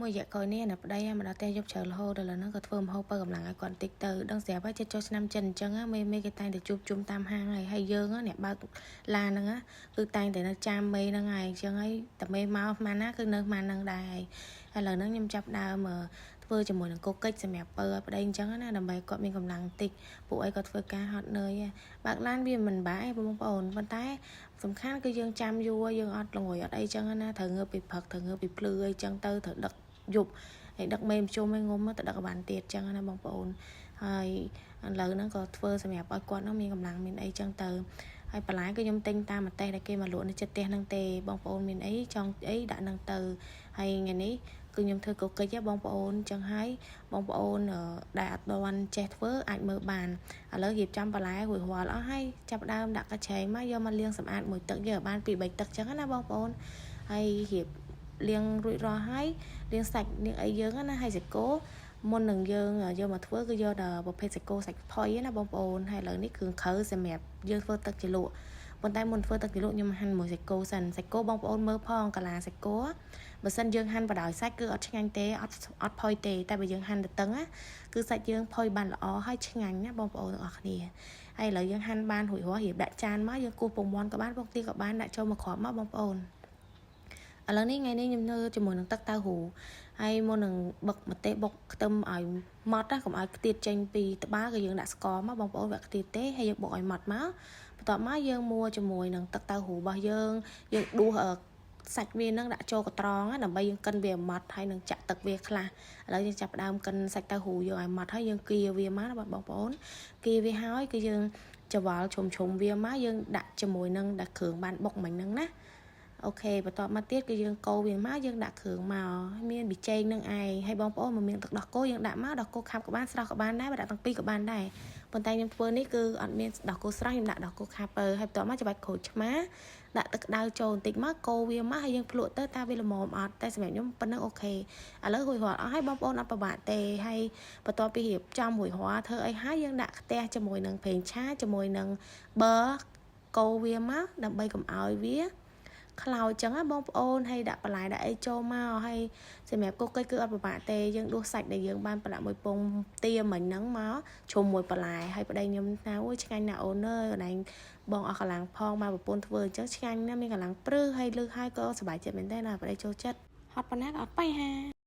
មួយរយៈក្រោយនេះប្តីមកដល់ផ្ទះយប់ជ្រៅរហូតដល់ឥឡូវហ្នឹងក៏ធ្វើម្ហូបបើកម្លាំងឲ្យគាត់តិចទៅដឹងស្រាប់ហើយចិត្តចូលឆ្នាំចិនអញ្ចឹងមេគេតែងតែជួបជុំតាមហាងហើយយើងអ្នកបើកឡានហ្នឹងគឺតែងតែនៅចាំមេហ្នឹងហើយអញ្ចឹងហើយតែមេមកស្មានណាគឺនៅស្មានហ្នឹងដែរហើយឥឡូវហ្នឹងខ្ញុំចាប់ដើមធ្វើជាមួយនឹងគោកិច្ចសម្រាប់បើឲ្យប្តីអញ្ចឹងណាដើម្បីគាត់មានកម្លាំងតិចពួកអីគាត់ធ្វើការហត់នឿយបើកឡានវាមិនបាក់ទេបងប្អូនប៉ុន្តែសំខាន់គឺយើងចាំយូរយើងអត់ល្ងួយអត់អីចឹងណាត្រូវងើបពីព្រឹកត្រូវងើបពីភ្លឺអីចឹងទៅត្រូវដឹកយប់ហើយដឹកមេជុំឲ្យងុំទៅដឹកបានទៀតចឹងណាបងប្អូនហើយឥឡូវហ្នឹងក៏ធ្វើសម្រាប់ឲ្យគាត់ហ្នឹងមានកម្លាំងមានអីចឹងទៅហើយបន្លែគឺខ្ញុំទិញតាមប្រទេសដែលគេមកលក់នៅជិតផ្ទះហ្នឹងទេបងប្អូនមានអីចង់អីដាក់ហ្នឹងទៅហើយថ្ងៃនេះគឺខ្ញុំធ្វើកូកិច្ចបងប្អូនចឹងហើយបងប្អូនដែលអត់ទាន់ចេះធ្វើអាចមើលបានឥឡូវរៀបចំបន្លែរួចរាល់អស់ហើយចាប់ដើមដាក់កាឆេងមកយកមកលាងសម្អាតមួយទឹកយកឲ្យបាន 2-3 ទឹកចឹងណាបងប្អូនហើយរៀបលាងរួចរាល់ហើយលាងសាច់លាងអីយើងណាហើយសាច់គោមុននឹងយើងយកមកធ្វើគឺយកដល់ប្រភេទសាច់គោសាច់ផុយណាបងប្អូនហើយឥឡូវនេះគ្រឿងក្រៅសម្រាប់យើងធ្វើទឹកជ្រលក់ប៉ុន្តែមុនធ្វើទឹកជ្រលក់ខ្ញុំហាន់មួយសាច់គោសិនសាច់គោបងប្អូនមើលផងកាឡាសាច់គោបើសិនយើងហាន់បដ ாய் សាច់គឺអត់ឆ្ងាញ់ទេអត់ផុយទេតែបើយើងហាន់ទៅតឹងគឺសាច់យើងផុយបានល្អហើយឆ្ងាញ់ណាបងប្អូនទាំងអស់គ្នាហើយឥឡូវយើងហាន់បានរួចរាល់រៀបដាក់ចានមកយើងគោះពងមាន់ក៏បានពងទាក៏បានដាក់ចូលមកគ្រាប់មកបងប្អូនឥឡូវនេះថ្ងៃនេះខ្ញុំនៅជាមួយនឹងទឹកតៅហ៊ូហើយមុននឹងបុកម្ទេសបុកខ្ទឹមឲ្យម៉ត់ណាកុំឲ្យខ្ទាតចេញពីត្បាល់ក៏យើងដាក់ស្ករមកបងប្អូនវាខ្ទាតទេហើយយើងបុកឲ្យម៉ត់មកបន្ទាប់មកយើងមួជាមួយនឹងទឹកតៅហ៊ូរបស់យើងដួសសាច់វានឹងដាក់ចូលកត្រងដើម្បីយើងកិនវាម៉ត់ហើយនឹងចាក់ទឹកវាខ្លះឥឡូវយើងចាប់ផ្ដើមកិនសាច់តៅហ៊ូយកឲ្យម៉ត់ហើយយើងគៀវាមកបងប្អូនគៀវាហើយគឺយើងច្រវាល់ឈុំវាមកយើងដាក់ជាមួយនឹងដាក់គ្រឿងបានបុកមិញហ្នឹងណាអូខេបន្ទាប់មកទៀតគឺយើងកូរវាមកយើងដាក់គ្រឿងមកមានប៊ីចេងនឹងឯងហើយបងប្អូនមកមានទឹកដោះគោយើងដាក់មកដោះគោខាប់ក៏បានស្រស់ក៏បានដែរបើដាក់ទាំងពីរក៏បានដែរប៉ុន្តែខ្ញុំធ្វើនេះគឺអត់មានដោះគោស្រស់ខ្ញុំដាក់ដោះគោខាប់ហើយបន្ទាប់មកច្របាច់ក្រូចឆ្មាដាក់ទឹកក្តៅចូលបន្តិចមកកូរវាមកហើយយើងភ្លក់ទៅតើវាល្មមអត់តែសម្រាប់ខ្ញុំប៉ុណ្ណឹងអូខេឥឡូវរួចរាល់អស់ហើយបងប្អូនអត់ពិបាកទេហើយបន្ទាប់ពីរៀបចំរួចរាល់ធ្វើអីហើយយើងដាក់ខ្ទះជាមួយនឹងប្រេងឆាជាមួយនឹងប៊ឺកូរវាមកដើម្បីកុំឲ្យវាខ្លោចចឹងណាបងប្អូនហើយដាក់បន្លែដាក់អីចូលមកហើយសម្រាប់គូកិច្ចគឺអត់ពិបាកទេយើងដួសសាច់ដែលយើងបានប្រដាក់មួយពងទាមិញហ្នឹងមកជុំមួយបន្លែហើយប្តីខ្ញុំថាអូយឆ្ងាញ់ណាស់អូនអើយអូនឯងបងអស់កម្លាំងផងមកប្រពន្ធធ្វើអញ្ចឹងឆ្ងាញ់ណាស់មានកម្លាំងព្រឺហើយលឺហើយក៏សប្បាយចិត្តមែនទេណាប្តីចូលចិត្តហត់ប៉ុណ្ណាក៏អត់បញ្ហា